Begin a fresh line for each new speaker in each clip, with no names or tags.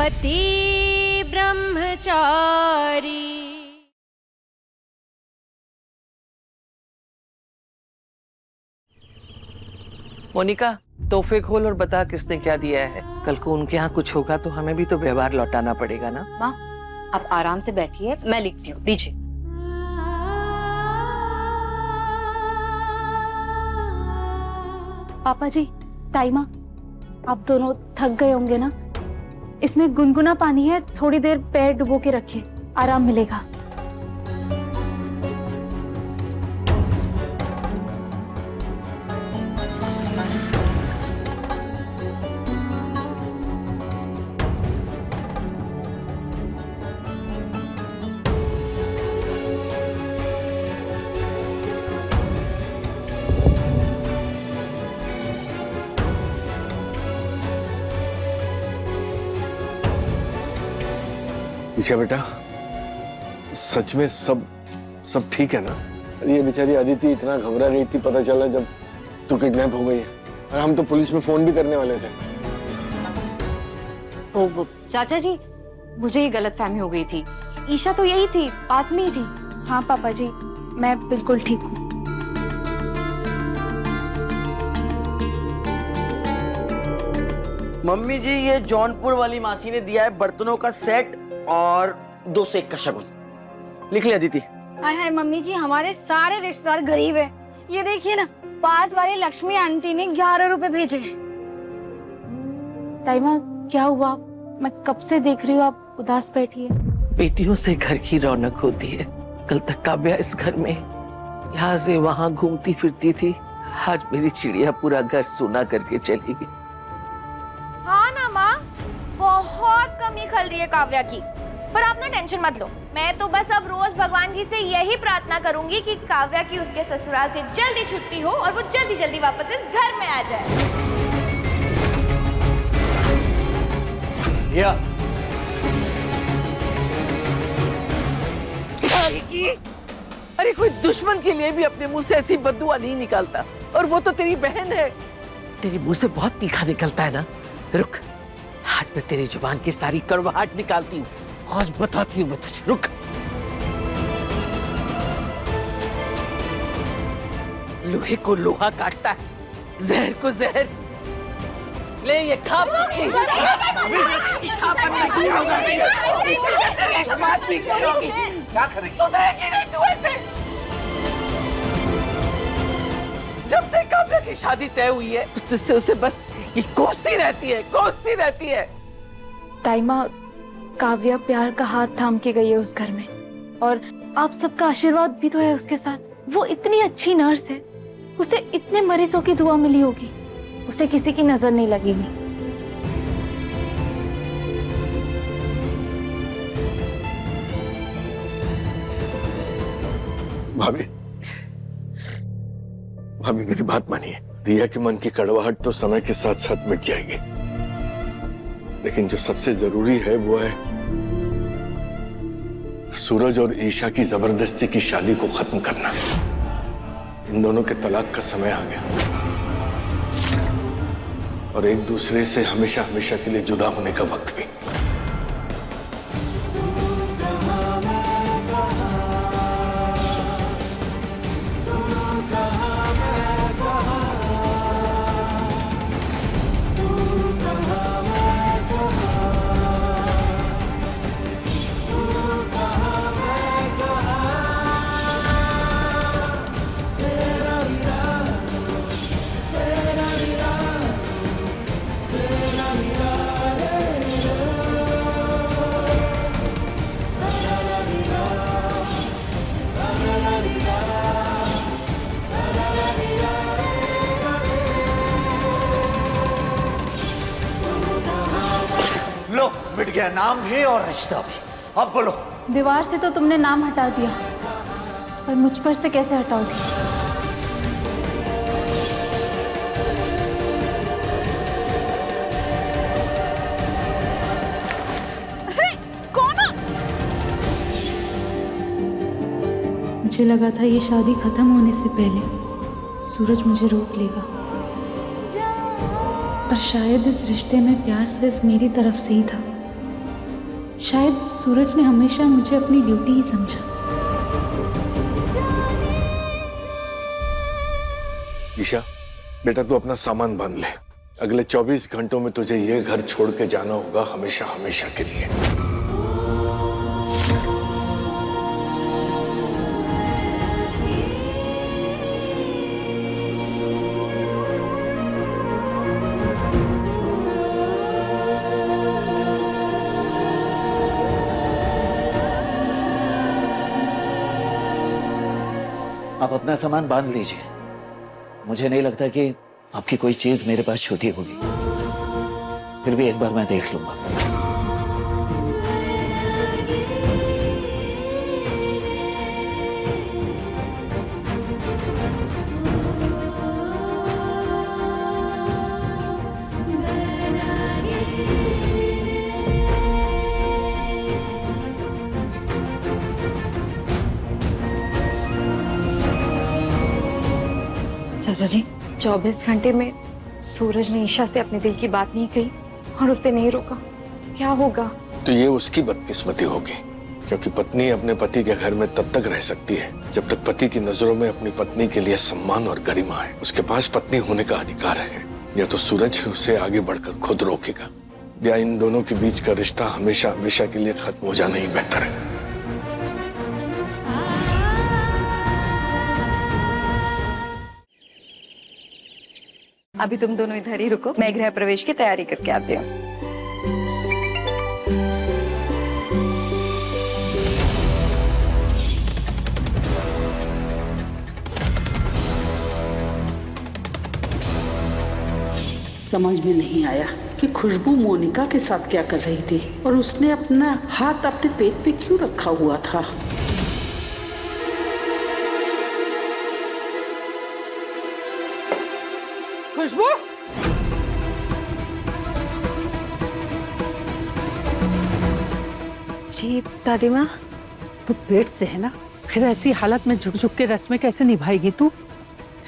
पति ब्रह्मचारी।
मोनिका, तोहफे खोल और बता किसने क्या दिया है। कल को उनके यहाँ कुछ होगा तो हमें भी तो व्यवहार लौटाना पड़ेगा ना।
माँ, आप आराम से बैठिए, मैं लिखती हूँ, दीजिए।
पापा जी, ताईमा, आप दोनों थक गए होंगे ना। इसमें गुनगुना पानी है, थोड़ी देर पैर डुबो के रखिए, आराम मिलेगा।
ईशा बेटा, सच में सब ठीक है ना?
अरे ये बेचारी अदिति इतना घबरा रही थी पता चला जब तू किडनैप हो गई है, और हम तो पुलिस में फोन भी करने वाले थे।
वो चाचा जी, मुझे ये गलतफहमी हो गई थी। ईशा तो यही थी, पास में ही थी।
हाँ पापा जी, मैं बिल्कुल ठीक हूँ।
मम्मी जी, ये जौनपुर वाली मासी ने दिया है बर्तनों का सेट और 2 से 1 का शगुन। लिख लिया दीदी।
हाय हाय मम्मी जी, हमारे सारे रिश्तेदार गरीब है। ये देखिए ना, पास वाली लक्ष्मी आंटी ने 11 रुपए भेजे।
ताईमा, क्या हुआ? मैं कब से देख रही हूँ आप उदास बैठी है।
बेटियों से घर की रौनक होती है। कल तक काव्या इस घर में यहाँ से वहाँ घूमती फिरती थी, आज मेरी चिड़िया पूरा घर सूना करके चली गई।
हाँ ना माँ, बहुत कमी खल रही है काव्या की, पर आप ना टेंशन मत लो। मैं तो बस अब रोज भगवान जी से यही प्रार्थना करूंगी कि काव्या की उसके ससुराल से जल्दी छुट्टी हो और वो जल्दी जल्दी वापस इस घर में आ जाए।
या
अरे कोई दुश्मन के लिए भी अपने मुंह से ऐसी बद्दुआ नहीं निकालता, और वो तो तेरी बहन है। तेरे मुंह से बहुत तीखा निकलता है ना। रुक, आज मैं तेरी जुबान की सारी कड़वाहट निकालती हूँ, आज बताती हूँ मैं तुझे। रुक, लोहे को लोहा काटता है, जहर को जहर। ले ये खा। क्या करेगी? सुधरेगी नहीं तू ऐसे। जब से काव्या की शादी तय हुई है, उस दिन से उसे बस ये कोसती रहती है।
ताईमा, काव्या प्यार का हाथ थाम के गई है उस घर में, और आप सबका आशीर्वाद भी तो है उसके साथ। वो इतनी अच्छी नर्स है, उसे इतने मरीजों की दुआ मिली होगी, उसे किसी की नजर नहीं लगेगी।
भाभी, मेरी बात मानिए। रिया के मन की कड़वाहट तो समय के साथ साथ मिट जाएगी, लेकिन जो सबसे जरूरी है वो है सूरज और ईशा की जबरदस्ती की शादी को खत्म करना। इन दोनों के तलाक का समय आ गया और एक दूसरे से हमेशा हमेशा के लिए जुदा होने का वक्त भी।
मिट गया नाम भी और रिश्ता भी। अब बोलो।
दीवार से तो तुमने नाम हटा दिया, पर मुझ पर से कैसे हटाओगे?
अरे कौन?
मुझे लगा था ये शादी खत्म होने से पहले सूरज मुझे रोक लेगा, और शायद इस रिश्ते में प्यार सिर्फ मेरी तरफ से ही था। शायद सूरज ने हमेशा मुझे अपनी ड्यूटी ही समझा।
ईशा, बेटा तू अपना सामान बांध ले। अगले 24 घंटों में तुझे ये घर छोड़ के जाना होगा, हमेशा हमेशा के लिए।
आप अपना सामान बांध लीजिए। मुझे नहीं लगता कि आपकी कोई चीज मेरे पास छूटी होगी। फिर भी एक बार मैं देख लूंगा।
चाचा जी, 24 घंटे में सूरज ने ईशा से अपने दिल की बात नहीं कही और उसे नहीं रोका, क्या होगा?
तो ये उसकी बदकिस्मती होगी, क्योंकि पत्नी अपने पति के घर में तब तक रह सकती है जब तक पति की नजरों में अपनी पत्नी के लिए सम्मान और गरिमा है। उसके पास पत्नी होने का अधिकार है। या तो सूरज उसे आगे बढ़कर खुद रोकेगा, या इन दोनों के बीच का रिश्ता हमेशा हमेशा के लिए खत्म हो जाना ही बेहतर है।
अभी तुम दोनों इधर ही रुको, मैं गृह प्रवेश की तैयारी करके आती हूँ।
समझ में नहीं आया कि खुशबू मोनिका के साथ क्या कर रही थी और उसने अपना हाथ अपने पेट पे क्यों रखा हुआ था।
खुशबू,
जी दादी माँ।
तू पेट से है ना, फिर ऐसी हालत में झुक झुक के रस्में कैसे निभाएगी तू?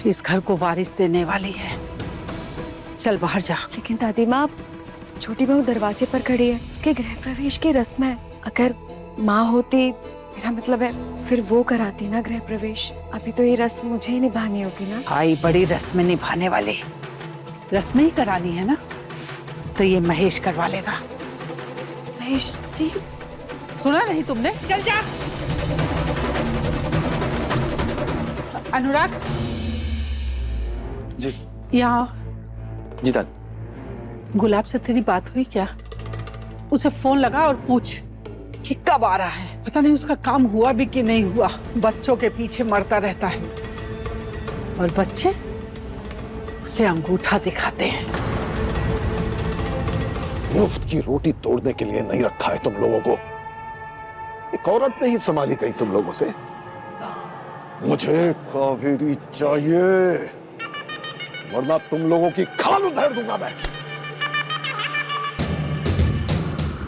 इस घर को वारिस देने वाली है। चल बाहर जा।
लेकिन दादी माँ, छोटी बहू दरवाजे पर खड़ी है, उसके गृह प्रवेश की रस्म है। अगर माँ होती, मेरा मतलब है फिर वो कराती ना गृह प्रवेश। अभी तो ये रस्म मुझे ही निभानी होगी ना।
भाई बड़ी रस्में निभाने वाली, रस्में ही करानी है ना, तो ये महेश करवा लेगा।
महेश जी?
सुना नहीं तुमने? चल जा। अनुराग
जी।
यहाँ
जी दादी।
गुलाब से तेरी बात हुई क्या? उसे फोन लगा और पूछ कि कब आ रहा है। पता नहीं उसका काम हुआ भी कि नहीं हुआ। बच्चों के पीछे मरता रहता है और बच्चे उसे अंगूठा दिखाते हैं।
मुफ्त की रोटी तोड़ने के लिए नहीं रखा है तुम लोगों को। एक औरत नहीं संभाली गई तुम लोगों से। मुझे कावेरी चाहिए, वरना तुम लोगों की खाल उधेड़ दूंगा मैं।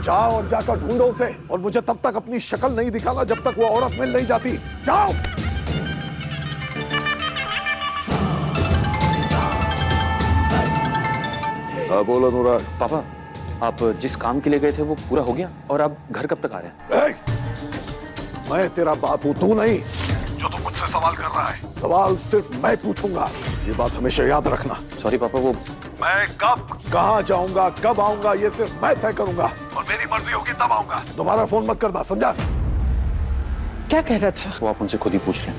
जाओ और जाकर ढूंढो उसे, और मुझे तब तक अपनी शक्ल नहीं दिखाना जब तक वो औरत मिल नहीं जाती। जाओ। हाँ बोलो अनुराग।
पापा, आप जिस काम के लिए गए थे वो पूरा हो गया और आप घर कब तक आ रहे हैं?
मैं तेरा बाप हूं, तू नहीं, जो तू मुझसे सवाल कर रहा है। सवाल सिर्फ मैं पूछूंगा, ये बात हमेशा याद रखना।
सॉरी पापा, वो
मैं कब कहाँ जाऊंगा, कब आऊंगा, ये सिर्फ मैं तय करूंगा, और मेरी मर्जी होगी तब आऊंगा। दोबारा फोन मत करना, समझा?
क्या कह रहा था?
वो आप उनसे खुद ही पूछ लें।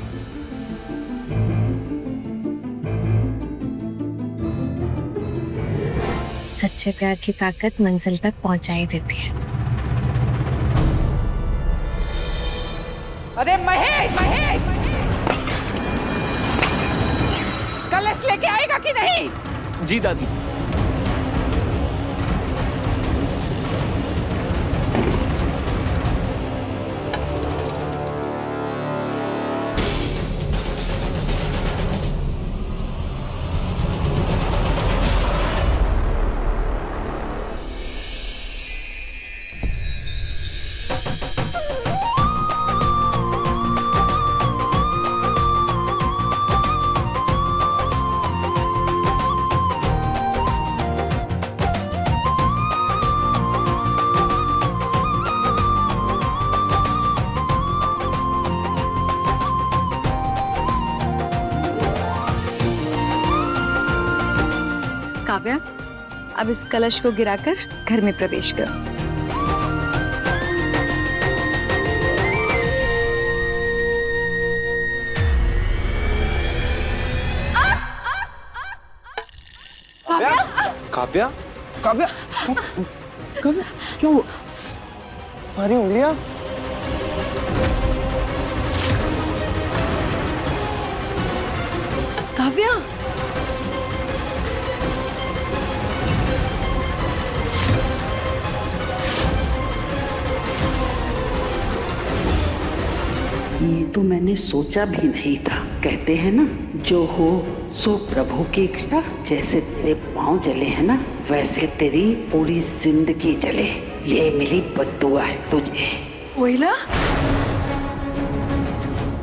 सच्चे प्यार की ताकत मंजिल तक पहुंचाई देती है।
अरे महेश, महेश, कलश लेके आएगा कि नहीं?
जी दादी।
काव्या, अब इस कलश को गिराकर घर में प्रवेश करो।
काव्या,
काव्या, काव्या, क्यों? हमारी उंगलियां?
काव्या,
ये तो मैंने सोचा भी नहीं था। कहते हैं ना, जो हो सो प्रभु की इच्छा। जैसे तेरे पाँव जले हैं ना, वैसे तेरी पूरी जिंदगी जले। ये मिली बद्दुआ है तुझे।
कोयला?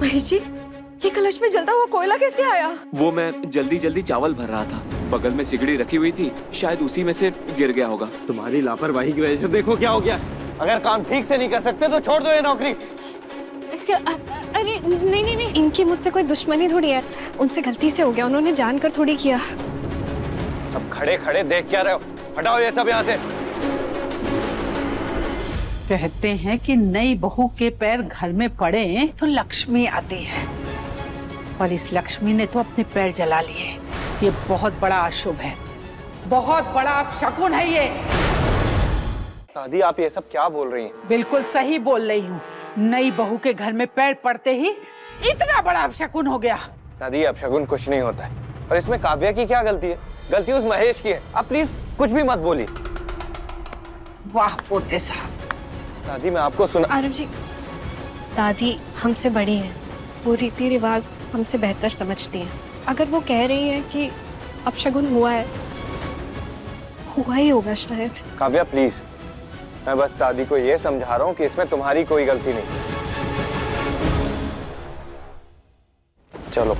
महेश जी, ये कलश में जलता हुआ कोयला कैसे आया?
वो मैं जल्दी जल्दी चावल भर रहा था, बगल में सिगड़ी रखी हुई थी, शायद उसी में से गिर गया होगा।
तुम्हारी लापरवाही की वजह से देखो क्या हो गया। अगर काम ठीक से नहीं कर सकते तो छोड़ दो ये नौकरी।
अरे नहीं नहीं नहीं, इनकी मुझसे कोई दुश्मनी थोड़ी है, उनसे गलती से हो गया, उन्होंने जानकर थोड़ी किया।
अब खड़े खड़े देख क्या रहे हो, हटाओ ये सब यहाँ से।
कहते हैं कि नई बहू के पैर घर में पड़े तो लक्ष्मी आती है, और इस लक्ष्मी ने तो अपने पैर जला लिए। ये बहुत बड़ा अशुभ है, बहुत बड़ा अपशकुन है ये।
दादी, आप ये सब क्या बोल रही हैं?
बिल्कुल सही बोल रही हूँ। नई बहू के घर में पैर पड़ते ही इतना बड़ा अपशकुन हो गया।
दादी, अपशकुन कुछ नहीं होता है, और इसमें काव्या की क्या गलती है? गलती उस महेश की है। आप प्लीज कुछ भी मत बोलिए।
वाह पोते साहब।
दादी, मैं आपको सुना।
आरव जी, दादी हमसे बड़ी हैं, वो रीति रिवाज हमसे बेहतर समझती हैं। अगर वो कह रही हैं कि अपशगुन हुआ है, हुआ ही होगा शायद।
काव्या प्लीज, मैं बस दादी को ये समझा रहा हूँ कि इसमें तुम्हारी कोई गलती नहीं। चलो।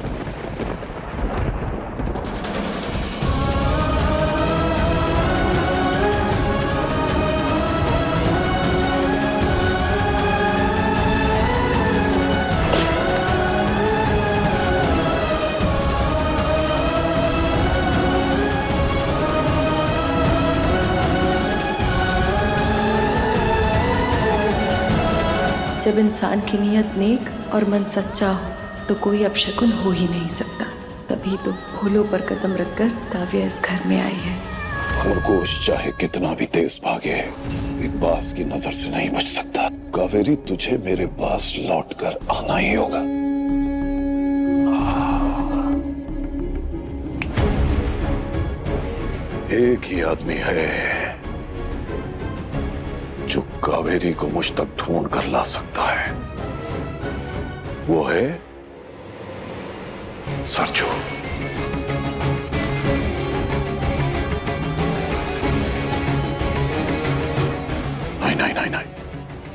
जब इंसान की नीयत नेक और मन सच्चा हो तो कोई अपशकुन हो ही नहीं सकता। तभी तो फूलों पर कदम रखकर काव्या इस घर में आई है।
खरगोश चाहे कितना भी तेज भागे, एक बाज की नजर से नहीं बच सकता। कावेरी, तुझे मेरे पास लौटकर आना ही होगा। एक ही आदमी है जो कावेरी को मुझ तक ढूंढ कर ला सकता है, वो है सरजू। नहीं नहीं नहीं नहीं,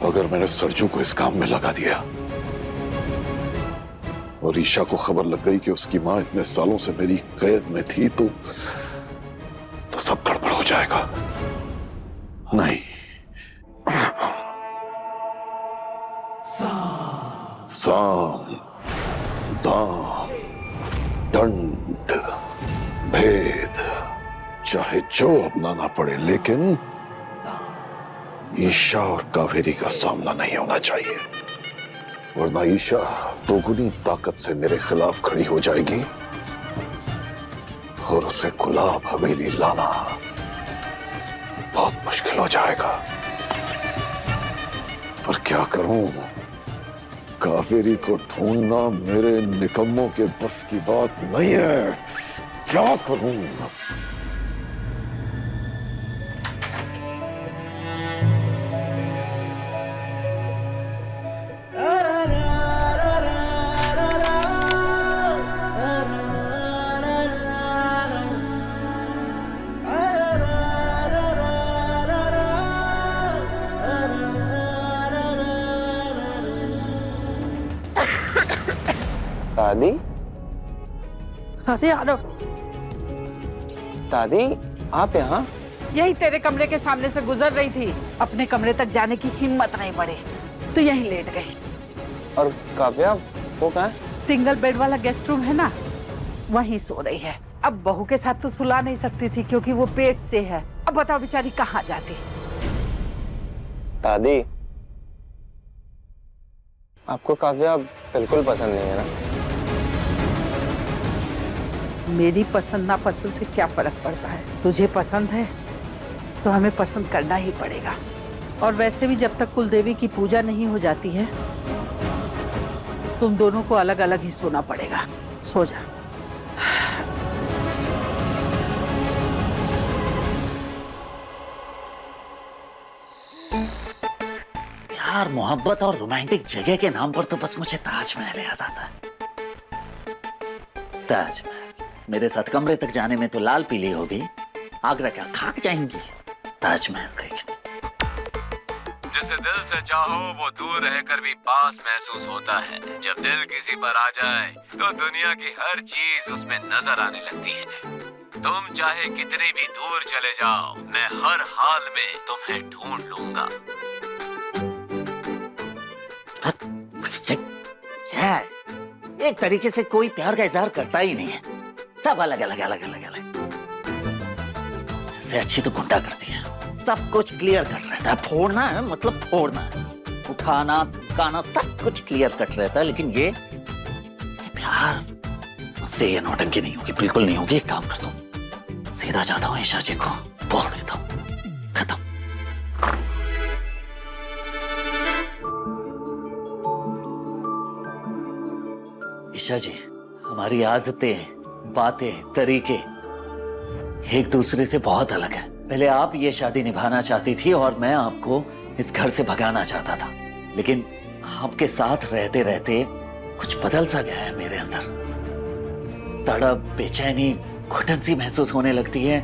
अगर मैंने सरजू को इस काम में लगा दिया और ईशा को खबर लग गई कि उसकी मां इतने सालों से मेरी कैद में थी, तो सब गड़बड़ हो जाएगा। नहीं, साम दाम दंड भेद चाहे जो अपनाना पड़े, लेकिन ईशा और कावेरी का सामना नहीं होना चाहिए, वरना ईशा दोगुनी ताकत से मेरे खिलाफ खड़ी हो जाएगी और उसे गुलाब हवेली लाना बहुत मुश्किल हो जाएगा। पर क्या करूं, कावेरी को ढूंढना मेरे निकम्मों के बस की बात नहीं है। क्या करूं?
दादी,
अरे आरव,
दादी आप यहाँ?
यही तेरे कमरे के सामने से गुजर रही थी, अपने कमरे तक जाने की हिम्मत नहीं पड़ी तो यहीं लेट गई।
और काव्या वो कहाँ है?
सिंगल बेड वाला गेस्ट रूम है ना, वहीं सो रही है। अब बहू के साथ तो सुला नहीं सकती थी क्योंकि वो पेट से है। अब बताओ बेचारी कहाँ जाती।
दादी, आपको काव्या बिल्कुल पसंद नहीं है ना?
मेरी पसंद ना पसंद से क्या फर्क पड़ता है? तुझे पसंद है तो हमें पसंद करना ही पड़ेगा। और वैसे भी जब तक कुलदेवी की पूजा नहीं हो जाती है तुम दोनों को अलग अलग ही सोना पड़ेगा। सो जा।
प्यार, मोहब्बत और रोमांटिक जगह के नाम पर तो बस मुझे ताजमहल याद आता है। ताजमहल मेरे साथ कमरे तक जाने में तो लाल पीली हो गई, आगरा क्या खाक जाएंगी। ताजमहल देखने
जिसे दिल से चाहो वो दूर रहकर भी पास महसूस होता है। जब दिल किसी पर आ जाए तो दुनिया की हर चीज उसमें नजर आने लगती है। तुम चाहे कितनी भी दूर चले जाओ, मैं हर हाल में तुम्हें ढूंढ लूंगा।
एक तरीके से कोई प्यार का इजहार करता ही नहीं है, सब अलग अलग अलग अलग अलग। इससे अच्छी तो गुंडा करती है, सब कुछ क्लियर कट रहता है। फोड़ना है मतलब फोड़ना है, उठाना थकाना सब कुछ क्लियर कट रहता है। लेकिन ये प्यार, मुझसे ये नौटंकी नहीं होगी, बिल्कुल नहीं होगी। एक काम करता हूँ, सीधा जाता हूँ ईशा जी को बोल देता हूँ, खत्म। ईशा जी, हमारी आदतें, बातें, तरीके एक दूसरे से बहुत अलग है। पहले आप ये शादी निभाना चाहती थी और मैं आपको इस घर से भगाना चाहता था। लेकिन आपके साथ रहते रहते कुछ बदल सा गया है मेरे अंदर। तड़प, बेचैनी, घुटन सी महसूस होने लगती है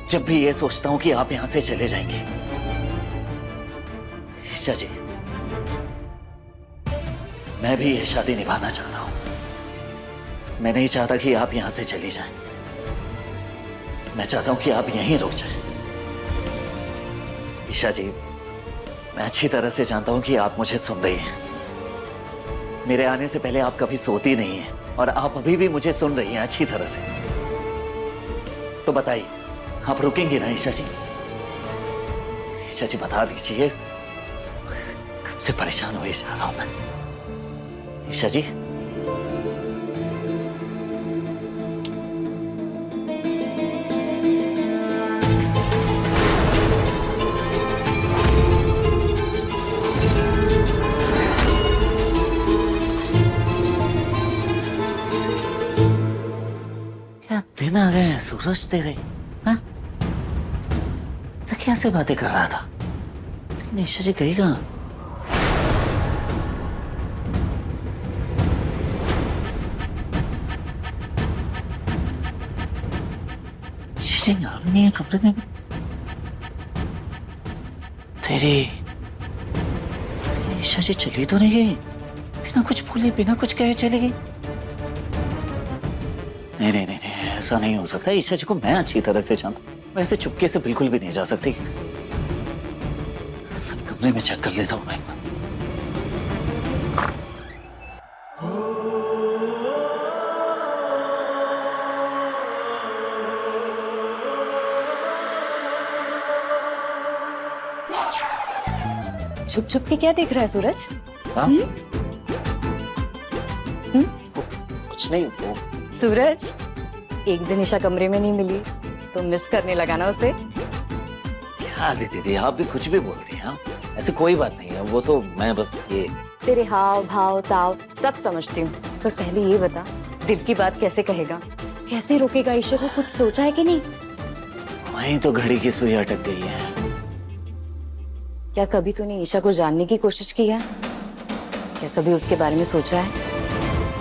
जब भी ये सोचता हूं कि आप यहां से चले जाएंगे। ईशा जी, मैं भी ये शादी निभाना चाहता हूं। मैं नहीं चाहता कि आप यहां से चली जाएं। मैं चाहता हूं कि आप यहीं रुक जाएं। ईशा जी, मैं अच्छी तरह से जानता हूं कि आप मुझे सुन रही हैं। मेरे आने से पहले आप कभी सोती नहीं हैं और आप अभी भी मुझे सुन रही हैं अच्छी तरह से। तो बताइए, आप रुकेंगे ना ईशा जी? ईशा जी बता दीजिए, कब से परेशान हुए जा रहा हूं मैं। ईशा जी, दिन आ गए हैं सूरज तेरे, हाँ? तो कैसे बातें कर रहा था, लेकिन ईशा जी गई कहाँ? ईशा जी यहाँ नहीं है कमरे में। तेरी ईशा जी चली तो नहीं गई? बिना कुछ बोले, बिना कुछ कहे चली गई? नहीं नहीं नहीं, ऐसा नहीं हो सकता। ईशा जी को मैं अच्छी तरह से जानता हूं, मैं ऐसे चुपके से बिल्कुल भी नहीं जा सकती। सब कमरे में चेक कर लेता हूं मैं एक बार।
छुप छुप के क्या देख रहा है सूरज?
हाँ? कुछ नहीं। वो
सूरज, एक दिन ईशा कमरे में नहीं मिली तो मिस करने लगा ना उसे?
क्या दीदी, आप भी कुछ भी बोलती हैं। ऐसे कोई बात नहीं है, वो तो मैं बस ये
तेरे हाव भाव ताव सब समझती हूँ, पर पहले ये बता, दिल की बात कैसे कहेगा, कैसे रोकेगा ईशा को? कुछ सोचा है कि नहीं?
वहीं तो घड़ी की सुई अटक गई है।
क्या कभी तूने ईशा को जानने की कोशिश की है? क्या कभी उसके बारे में सोचा है?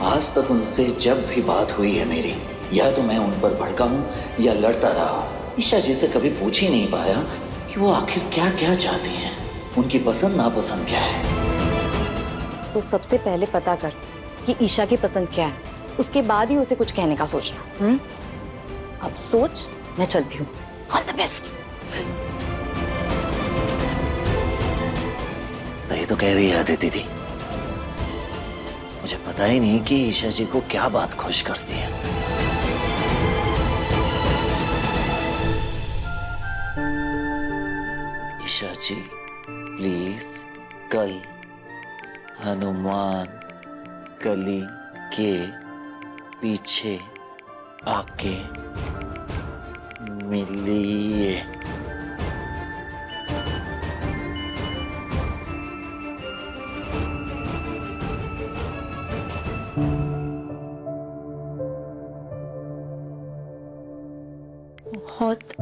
आज तक उनसे जब भी बात हुई है मेरी, या तो मैं उन पर भड़का हूं या लड़ता रहा हूं। ईशा जी से कभी पूछ ही नहीं पाया कि वो आखिर क्या क्या चाहती हैं, उनकी पसंद नापसंद क्या है।
तो सबसे पहले पता कर कि ईशा की पसंद क्या है, उसके बाद ही उसे कुछ कहने का सोचना। अब सोच, मैं चलती हूँ। All the best.
सही तो कह रही है अदिति दी, मुझे पता ही नहीं कि ईशा जी को क्या बात खुश करती है। ईशा जी प्लीज, कल हनुमान गली के पीछे आके मिलिए।
बहुत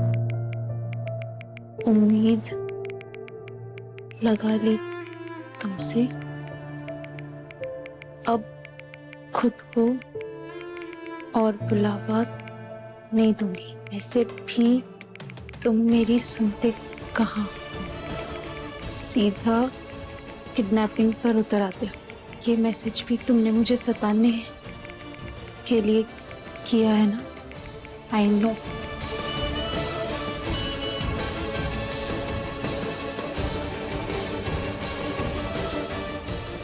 उम्मीद लगा ली तुमसे, अब खुद को और बुलावा नहीं दूंगी। वैसे भी तुम मेरी सुनते कहाँ, सीधा किडनैपिंग पर उतर आते हो। ये मैसेज भी तुमने मुझे सताने के लिए किया है ना? I know.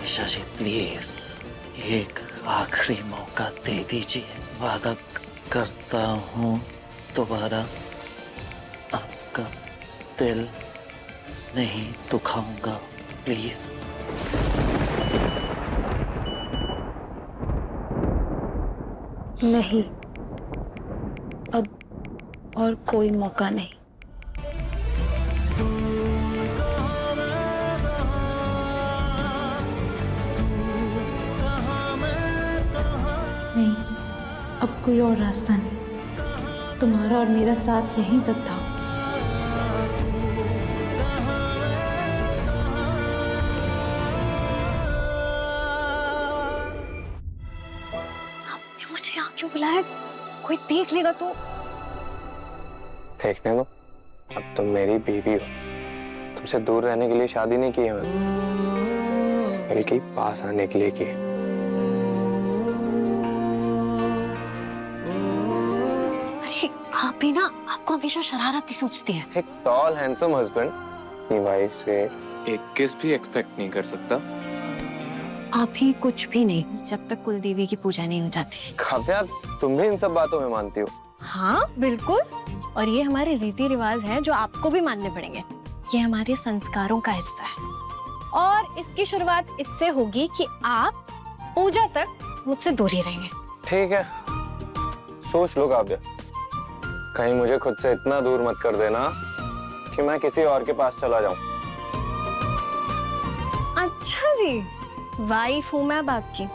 Isha ji please, एक आखिरी मौका दे दीजिए। वादा करता हूँ दोबारा आपका दिल नहीं दुखाऊंगा, प्लीज।
नहीं, अब और कोई मौका नहीं। नहीं, अब कोई और रास्ता नहीं। तुम्हारा और मेरा साथ यहीं तक था।
आपने मुझे यहाँ क्यों बुलाया? कोई देख लेगा तो?
देखने दो, अब तुम मेरी बीवी हो। तुमसे दूर रहने के लिए शादी नहीं की है मैंने, बल्कि पास आने के लिए की है।
आप भी ना, आपको हमेशा शरारती सोचती है।
एक टॉल हैंडसम हस्बैंड अपनी वाइफ से एक किस भी एक्सपेक्ट नहीं कर सकता।
आप ही कुछ भी नहीं, जब तक कुल देवी की पूजा नहीं हो जाती।
काव्या, तुम भी इन सब बातों में मानती हो?
हाँ बिल्कुल, और ये हमारे रीति रिवाज हैं जो आपको भी मानने पड़ेंगे। ये हमारे संस्कारों का हिस्सा है, और इसकी शुरुआत इससे होगी कि आप पूजा तक मुझसे दूर ही रहेंगे।
ठीक है, सोच लो काव्या, कहीं मुझे खुद से इतना दूर मत कर देना कि मैं किसी और के पास चला जाऊं।
अच्छा जी, वाइफ हूं मैं अब आपकी,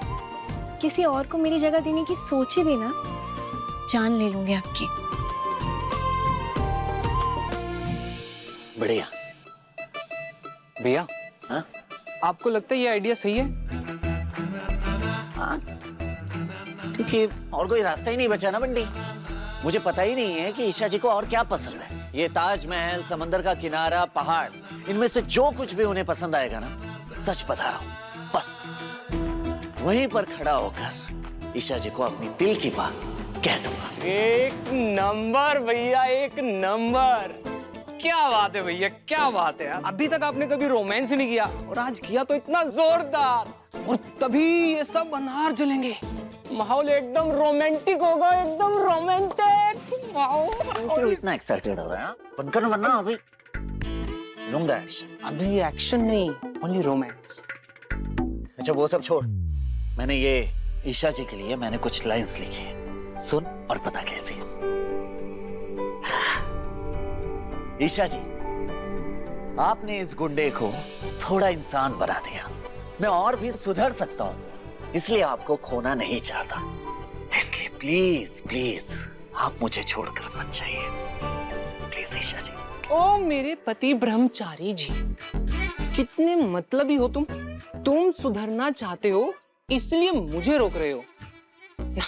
किसी और को मेरी जगह देने की सोची भी ना, जान ले लूंगी आपकी।
बढ़िया
भैया।
हाँ?
आपको लगता है ये आइडिया सही है?
हाँ, क्योंकि और कोई रास्ता ही नहीं बचा ना बंटी। मुझे पता ही नहीं है कि ईशा जी को और क्या पसंद है। ये ताजमहल, समंदर का किनारा, पहाड़, इनमें से जो कुछ भी उन्हें पसंद आएगा ना, सच बता रहा हूँ, बस वहीं पर खड़ा होकर ईशा जी को अपनी दिल की बात कह दूंगा।
एक नंबर भैया, एक नंबर। क्या बात है भैया, क्या बात है यार। अभी तक आपने कभी रोमांस ही नहीं किया, और आज किया तो इतना जोरदार, और तभी ये सब अनार जलेंगे, माहौल एकदम रोमांटिक होगा, एकदम रोमांटिक।
क्यों इतना एक्साइटेड हो रहा है? बनकर वरना अभी लूंगा एक्शन।
अभी एक्शन नहीं, ओनली रोमांस।
अच्छा वो सब छोड़, मैंने ये ईशा जी के लिए मैंने कुछ लाइंस लिखे हैं, सुन और पता कैसे। ईशा जी, आपने इस गुंडे को थोड़ा इंसान बना दिया। मैं और भी सुधर सकता हूँ, इसलिए आपको खोना नहीं चाहता। इसलिए प्लीज प्लीज आप मुझे छोड़कर मत जाइए, प्लीज ईशा जी।
ओ मेरे पति ब्रह्मचारी जी, कितने मतलबी हो तुम। तुम सुधरना चाहते हो, इसलिए मुझे रोक रहे हो ना।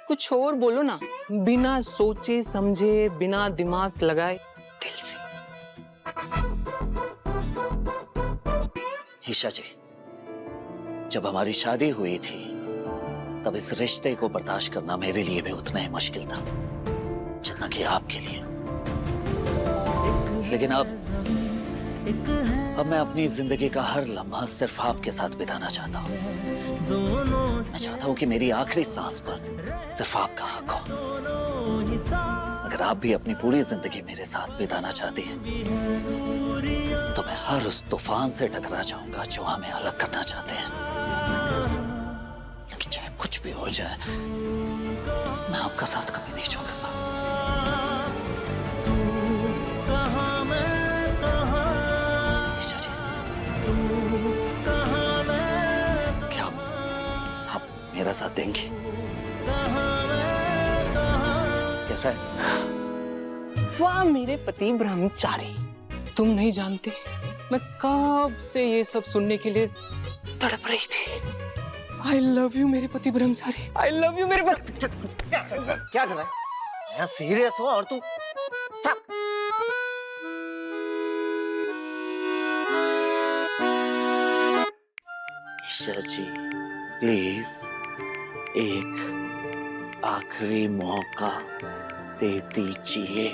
कुछ और बोलो ना, बिना सोचे समझे, बिना दिमाग लगाए, दिल से।
ईशा जी, जब हमारी शादी हुई थी तब इस रिश्ते को बर्दाश्त करना मेरे लिए भी उतना ही मुश्किल था जितना कि आपके लिए। लेकिन अब मैं अपनी जिंदगी का हर लम्हा सिर्फ आपके साथ बिताना चाहता हूँ। मैं चाहता हूँ कि मेरी आखिरी सांस पर सिर्फ आपका हक हो। अगर आप भी अपनी पूरी जिंदगी मेरे साथ बिताना चाहती हैं हर उस तूफान से टकरा जाऊंगा जो हमें अलग करना चाहते हैं। लेकिन चाहे कुछ भी हो जाए, मैं आपका साथ कभी नहीं छोड़ूंगा। ईशा जी, क्या आप मेरा साथ देंगे? कैसा है?
वाह मेरे पति ब्रह्मचारी, तुम नहीं जानते मैं कब से ये सब सुनने के लिए तड़प रही थी। आई लव यू मेरे पति ब्रह्मचारी, आई लव यू मेरे पति।
क्या कर रहा है? मैं सीरियस हूं और तू सब। ईशा जी, प्लीज एक आखिरी मौका दे दीजिए।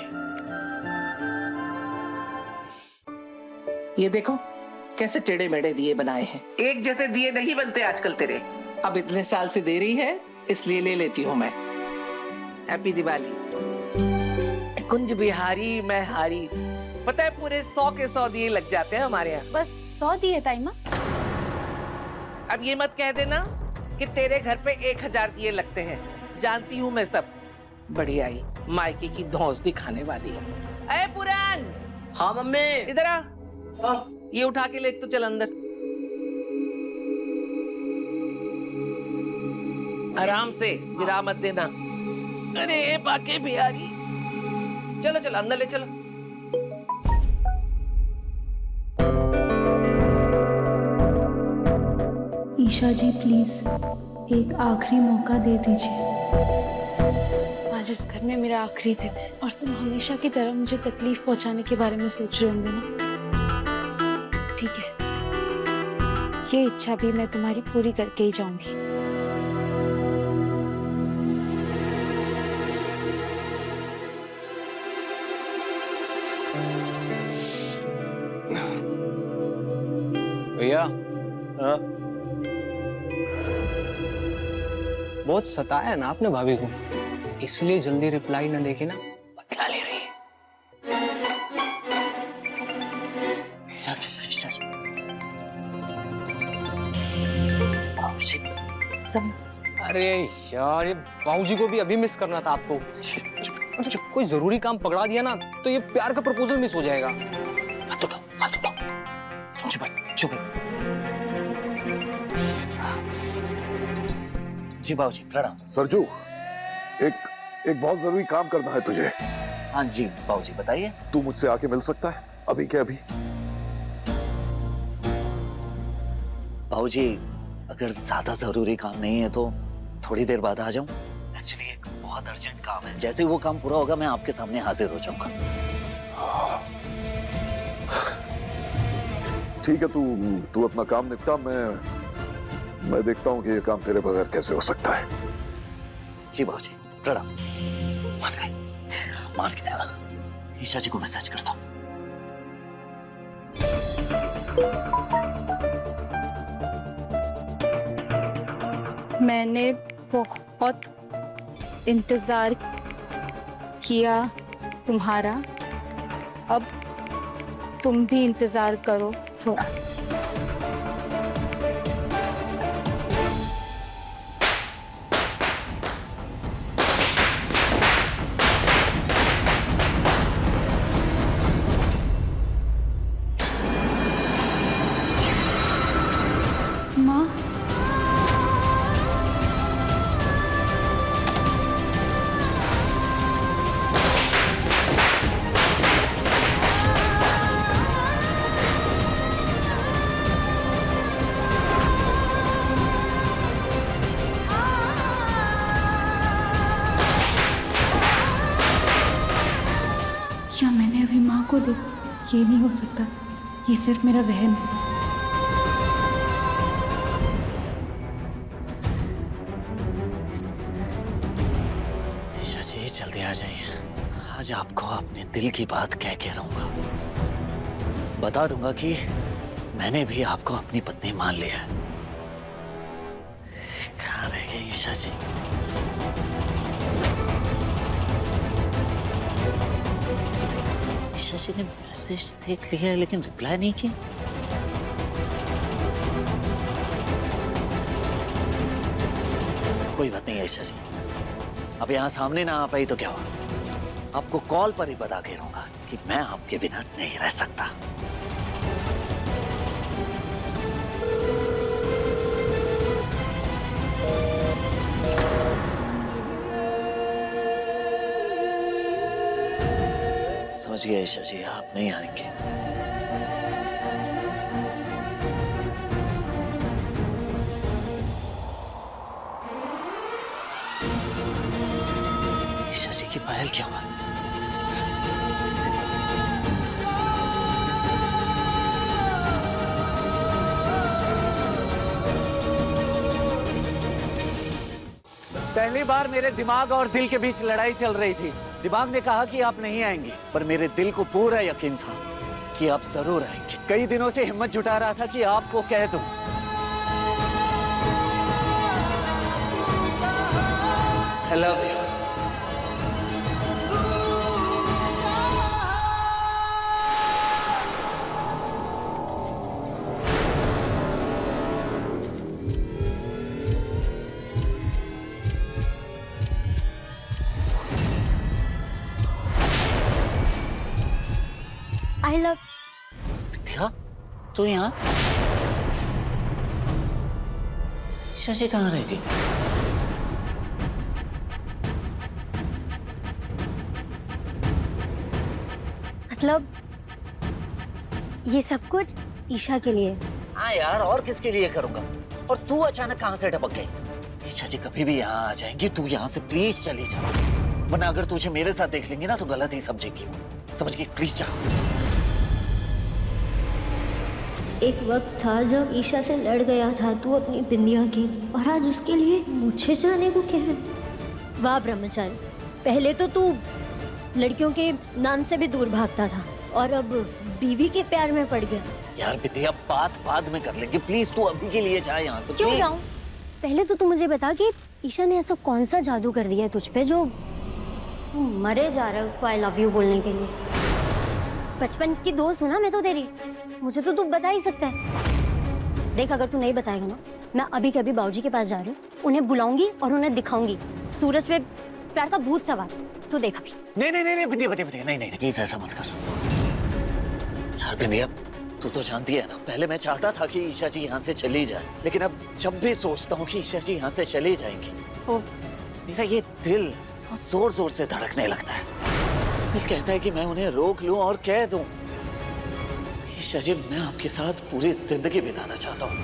ये देखो कैसे टेढ़े मेढ़े दिए बनाए हैं। एक जैसे दिए नहीं बनते आजकल तेरे। अब इतने साल से दे रही है इसलिए ले लेती हूँ मैं। हैप्पी दिवाली। कुंज बिहारी मैं हारी। पता है पूरे 100 के 100 दिए लग जाते हैं हमारे यहाँ।
बस 100 दिए ताई माँ?
अब ये मत कह देना कि तेरे घर पे 1000 दिए लगते हैं। जानती हूँ मैं सब। बड़ी आई मायके की धौंस दिखाने वाली। अरे पुरान।
हाँ मम्मी।
इधर आ। ये उठा के ले तो चल अंदर। आराम से, गिरा मत देना। अरे बाके बिहारी, चलो चलो अंदर ले चलो।
ईशा जी प्लीज एक आखिरी मौका दे दीजिए। आज इस घर में मेरा आखिरी दिन है और तुम हमेशा की तरह मुझे तकलीफ पहुंचाने के बारे में सोच रहे होंगे ना? ठीक है, ये इच्छा भी मैं तुम्हारी पूरी करके ही जाऊंगी।
भैया बहुत सताया ना आपने भाभी को, इसलिए जल्दी रिप्लाई न देके ना बदला ले रही है। अरे यार, ये बाबूजी को भी अभी मिस करना था आपको। जब कोई जरूरी काम पकड़ा दिया ना तो ये प्यार का प्रपोजल मिस हो जाएगा।
मत उठाओ, मत उठाओ। चुप जी बाबूजी, प्रणाम।
सरजू, एक बहुत जरूरी काम करना है तुझे।
हाँ जी बाबूजी, बताइए।
तू मुझसे आके मिल सकता है अभी के अभी?
बाबूजी, अगर ज्यादा जरूरी काम नहीं है तो थोड़ी देर बाद आ जाऊं। एक्चुअली एक बहुत अर्जेंट काम है। जैसे ही वो काम पूरा होगा मैं आपके सामने हाजिर हो जाऊंगा।
ठीक है, तू अपना काम निपटा। मैं देखता हूँ कि ये काम तेरे बगैर कैसे हो सकता है।
जी बाबूजी, प्रणाम। मान गया। ईशा जी को मैसेज करता हूँ।
मैंने बहुत इंतजार किया तुम्हारा, अब तुम भी इंतजार करो थोड़ा। माँ, क्या मैंने अभी माँ को देखा? ये नहीं हो सकता, ये सिर्फ मेरा वहम है।
ईशा जी, जल्दी आ जाइए। आज आपको अपने दिल की बात कह के रहूंगा। बता दूंगा कि मैंने भी आपको अपनी पत्नी मान लिया है। कहाँ रह गई ईशा जी? ईशा जी ने मैसेज देख लिया है लेकिन रिप्लाई नहीं किया। कोई बात नहीं है ईशा जी, अब यहाँ सामने ना आ पाई तो क्या हुआ, आपको कॉल पर ही बता के रहूंगा कि मैं आपके बिना नहीं रह सकता। समझ गया ईशा जी, आप नहीं आएंगे। ईशा जी की पहल क्या बात? पहली बार मेरे दिमाग और दिल के बीच लड़ाई चल रही थी। दिमाग ने कहा कि आप नहीं आएंगे, पर मेरे दिल को पूरा यकीन था कि आप जरूर आएंगे। कई दिनों से हिम्मत जुटा रहा था कि आपको कह दूं। I love you.
I love
विद्या, तू यहाँ? ईशा जी कहाँ रह गई?
मतलब ये सब कुछ ईशा के लिए।
हाँ यार, और किसके लिए करूंगा? और तू अचानक कहाँ से टपक गई? ईशा जी कभी भी यहाँ आ जाएंगी, तू यहाँ से प्लीज चली जा, वरना अगर तुझे मेरे साथ देख लेंगी ना तो गलत ही समझेगी। समझ गई? प्लीज जा।
एक वक्त था जब ईशा से लड़ गया था तू अपनी बिंदिया के, और आज उसके लिए मुझे जाने को कह रहे। वाह ब्रह्मचारी, पहले तो तू लड़कियों के नाम से भी दूर भागता था और अब बीवी के प्यार में पड़ गया।
यार विद्या, बात बाद में कर लेंगे, प्लीज तू अभी के लिए जा यहाँ से।
क्यों जाऊं? पहले तो तू मुझे बता कि ईशा ने ऐसा कौन सा जादू कर दिया है तुझ पे जो तू मरे जा रहा है उसको आई लव यू बोलने के लिए। बचपन की दोस्त हूं ना मैं तो तेरी, मुझे तो तू बता ही सकता है। देख, अगर तू नहीं बताएगा ना, मैं अभी के अभी बाबूजी के पास जा रही हूँ, उन्हें बुलाऊंगी और उन्हें दिखाऊंगी सूरज पे प्यार का भूत सवार। तू देख अभी।
नहीं विद्या, नहीं प्लीज ऐसा मत कर यार। विद्या, तू तो जानती है ना, पहले मैं चाहता था कि ईशा जी यहाँ से चली जाए, लेकिन अब जब भी सोचता हूँ कि ईशा जी यहाँ से चली जाएंगी तो मेरा ये दिल बहुत जोर जोर से धड़कने लगता है। दिल कहता है कि मैं उन्हें रोक लूं और कह दूं, ईशा जी मैं आपके साथ पूरी जिंदगी बिताना चाहता हूँ।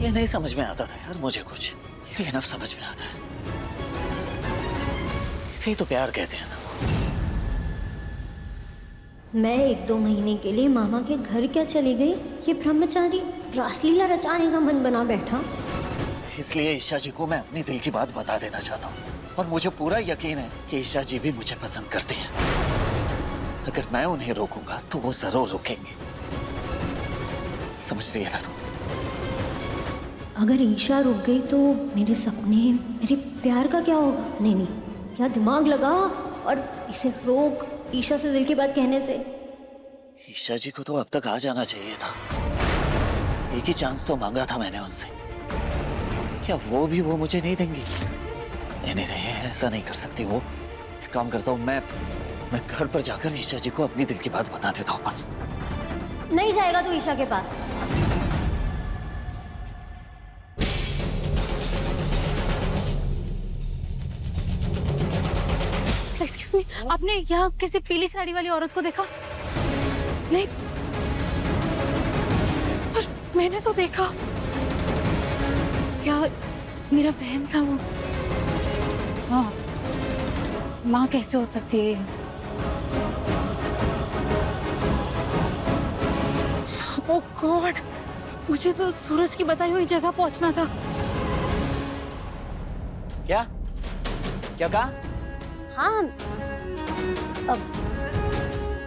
ये नहीं समझ में आता था यार मुझे कुछ, लेकिन अब समझ में आता है। इसे ही तो प्यार कहते हैं ना।
मैं 1-2 महीने के लिए मामा के घर क्या चली गई, ये ब्रह्मचारी रासलीला रचाने का मन बना बैठा।
इसलिए ईशा जी को मैं अपनी दिल की बात बता देना चाहता हूँ, और मुझे पूरा यकीन है कि ईशा जी भी मुझे पसंद करती हैं। अगर मैं उन्हें रोकूंगा तो वो जरूर रुकेंगे। समझ रही है ना तू?
अगर ईशा रुक गई तो मेरे सपने, मेरे प्यार का क्या होगा? नहीं, क्या दिमाग लगा और इसे रोक ईशा से दिल की बात कहने से।
ईशा जी को तो अब तक आ जाना चाहिए था। एक ही चांस तो मांगा था मैंने उनसे, क्या वो भी वो मुझे नहीं देंगी? नहीं, ऐसा नहीं कर सकती वो। एक काम करता हूँ, मैं घर पर जाकर ईशा जी को अपनी दिल की बात बता देता हूँ बस।
नहीं जाएगा तू ईशा के पास।
एक्सक्यूज मी, आपने यहाँ किसी पीली साड़ी वाली औरत को देखा? नहीं, पर मैंने तो देखा। क्या मेरा वहम था वो? हाँ, माँ कैसे हो सकती है? ओह गॉड, मुझे तो सूरज की बताई हुई जगह पहुंचना था।
क्या कहा?
हाँ, अब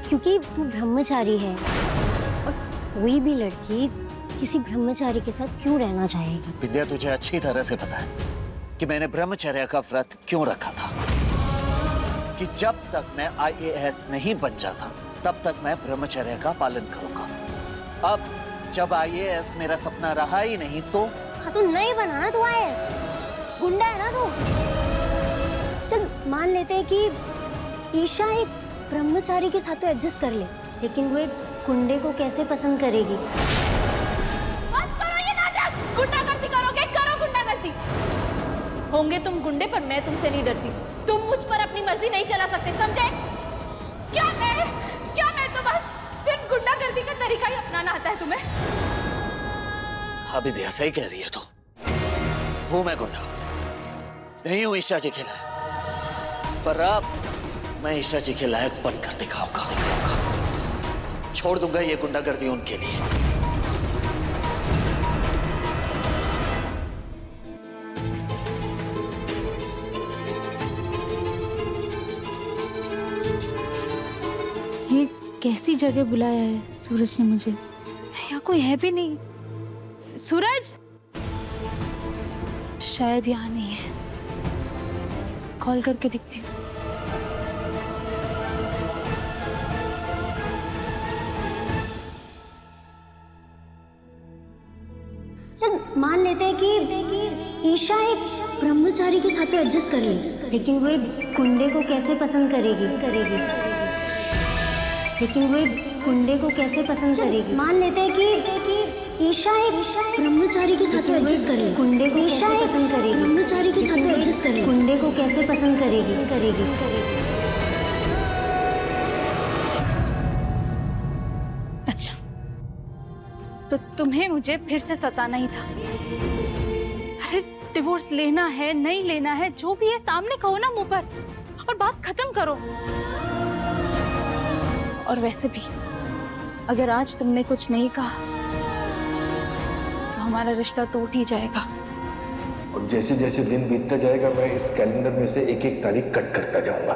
क्योंकि तू ब्रह्मचारी है और कोई भी लड़की किसी ब्रह्मचारी के साथ क्यों रहना चाहेगी?
विद्या, तुझे अच्छी तरह से पता है कि मैंने ब्रह्मचर्य का व्रत क्यों रखा था। कि जब तक मैं IAS नहीं बन जाता तब तक मैं ब्रह्मचर्य का पालन करूंगा। अब जब IAS मेरा सपना रहा ही नहीं तो
हाँ तू नहीं बना ना, तू आए गुंडा है ना तू। चल मान लेते हैं कि ईशा एक ब्रह्मचारी के साथ तो एडजस्ट कर ले, लेकिन वो एक गुंडे को कैसे पसंद करेगी?
मत करो ये नाटक। गुंडागर्दी करोगे, करो गुंडागर्दी। होंगे तुम गुंडे, पर मैं तुमसे नहीं डरती। तुम मुझ पर अपनी मर्जी नहीं चला सकते, समझे? क्या मैं तो बस सिर्फ गुंडागर्दी का तरीका ही अपनाना आता है तुम्हें?
अभी सही कह रही है तो हूं मैं गुंडा नहीं हूं ईशा जी के लायक, पर अब मैं ईशा जी के लायक बनकर दिखाऊंगा। छोड़ दूंगा ये गुंडागर्दी उनके लिए।
ये कैसी जगह बुलाया है सूरज ने मुझे? यहाँ कोई है भी नहीं। सूरज शायद यहाँ नहीं है, कॉल करके दिखती हूँ।
चल मान लेते हैं कि ईशा एक ब्रह्मचारी के साथ तो एडजस्ट कर ले, लेकिन वो एक गुंडे को कैसे पसंद करेगी? मान लेते हैं कि ईशा एक ब्रह्मचारी के साथ तो एडजस्ट कर ले, गुंडे को कैसे पसंद करेगी? ब्रह्मचारी के साथ तो एडजस्ट कर ले, गुंडे को कैसे पसंद करेगी?
अच्छा, तो तुम्हें मुझे फिर से सताना ही था। अरे डिवोर्स लेना है नहीं लेना है, जो भी है सामने कहो ना मुंह पर, और बात खत्म करो। और वैसे भी अगर आज तुमने कुछ नहीं कहा तो हमारा रिश्ता टूट ही जाएगा।
और जैसे जैसे दिन बीतता जाएगा मैं इस कैलेंडर में से एक एक तारीख कट करता जाऊंगा,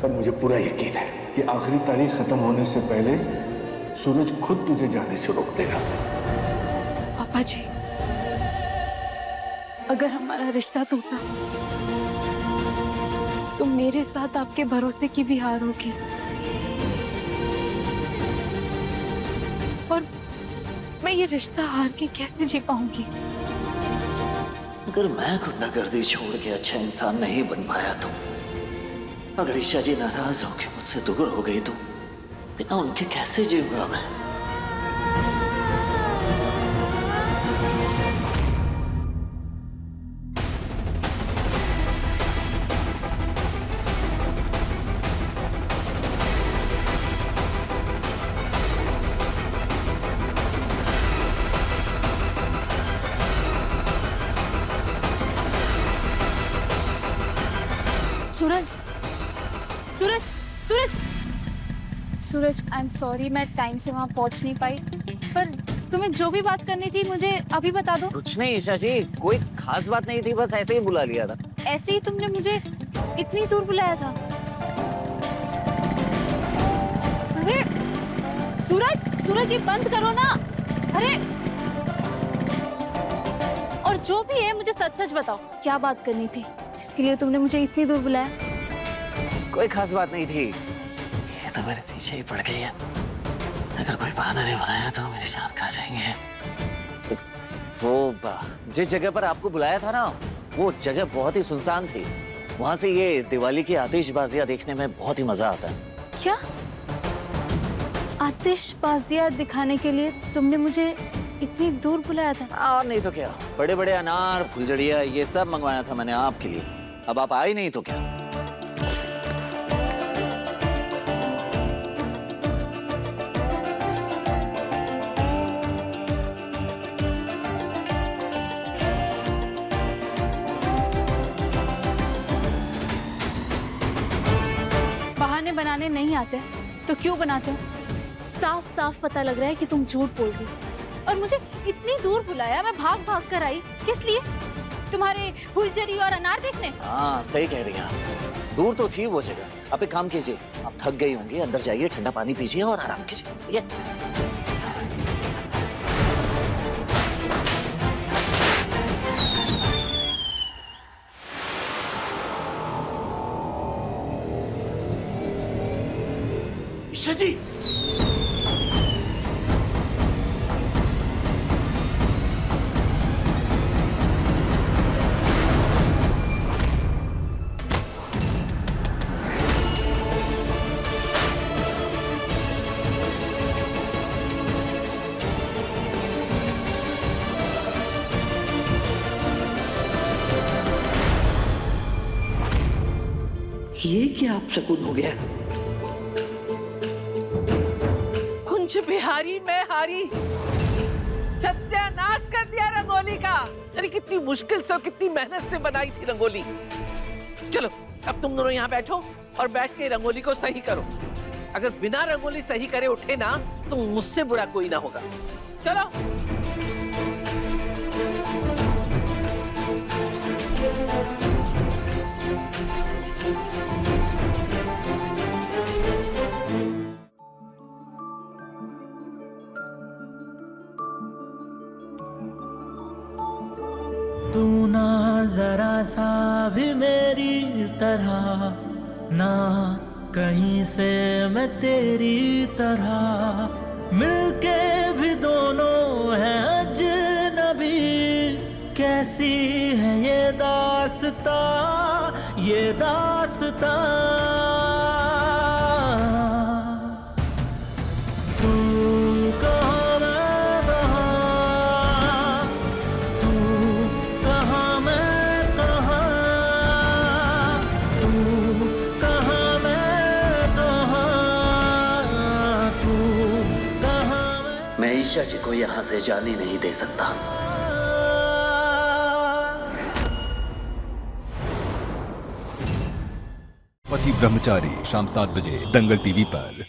पर मुझे पूरा यकीन है कि आखिरी तारीख खत्म होने से पहले सूरज खुद तुझे जाने से रोक देगा।
पापा जी, अगर हमारा रिश्ता टूटा तो मेरे साथ आपके भरोसे की भी हार होगी, और मैं ये रिश्ता हार के कैसे जी पाऊंगी?
अगर मैं गुंडागर्दी छोड़ के अच्छा इंसान नहीं बन पाया तो, अगर ईशा जी नाराज होकर मुझसे दूर हो गई तो बिना उनके कैसे जीऊंगा मैं?
सूरज, सूरज, सूरज, सूरज, आई एम सॉरी, मैं टाइम से वहां पहुंच नहीं पाई, पर तुम्हें जो भी बात करनी थी मुझे अभी बता दो।
कुछ नहीं ईशा जी, कोई खास बात नहीं थी, बस ऐसे ही बुला लिया था।
ऐसे ही तुमने मुझे इतनी दूर बुलाया था? अरे सूरज, सूरज, ये बंद करो ना। अरे, और जो भी है मुझे सच सच बताओ, क्या बात करनी थी जिसके लिए तुमने मुझे इतनी दूर बुलाया?
कोई खास बात नहीं थी, ये तो मेरे पीछे ही पड़ गई है। अगर कोई बहाना नहीं बनाया तो मेरी जान खा जाएंगे। वो जिस जगह पर आपको बुलाया था ना, वो जगह बहुत ही सुनसान थी। वहां से ये दिवाली की आतिशबाजियां देखने में बहुत ही मजा आता है।
क्या आतिशबाजियां दिखाने के लिए तुमने मुझे इतनी दूर बुलाया था?
और नहीं तो क्या, बड़े बड़े अनार, फुलझड़िया, ये सब मंगवाया था मैंने आपके लिए। अब आप आए नहीं तो क्या?
बहाने बनाने नहीं आते तो क्यों बनाते हो? साफ साफ पता लग रहा है कि तुम झूठ बोल रही हो, और मुझे इतनी दूर बुलाया, मैं भाग भाग कर आई, किस लिए? तुम्हारे फुलझड़ी और अनार देखने?
हाँ सही कह रही हैं आप, दूर तो थी वो जगह। आप एक काम कीजिए, आप थक गई होंगी, अंदर जाइए, ठंडा पानी पीजिए और आराम कीजिए, ठीक है? ईशा जी,
ये क्या अपशकुन हो गया? कुंज बिहारी मैं हारी, सत्यानाश कर दिया रंगोली का। अरे कितनी मुश्किल से और कितनी मेहनत से बनाई थी रंगोली। चलो अब तुम दोनों यहाँ बैठो और बैठ के रंगोली को सही करो। अगर बिना रंगोली सही करे उठे ना तो मुझसे बुरा कोई ना होगा। चलो।
तू ना जरा सा भी मेरी तरह, ना कहीं से मैं तेरी तरह, मिलके भी दोनों हैं अजनबी। कैसी है ये दास्तां, ये दास्तां। तू कहाँ मैं कहाँ, तू कहाँ मैं कहाँ, तू कहाँ मैं कहाँ, तू कहाँ
मैं ईशा जी को यहाँ से जाने नहीं दे सकता।
पति ब्रह्मचारी शाम 7 बजे दंगल टीवी पर।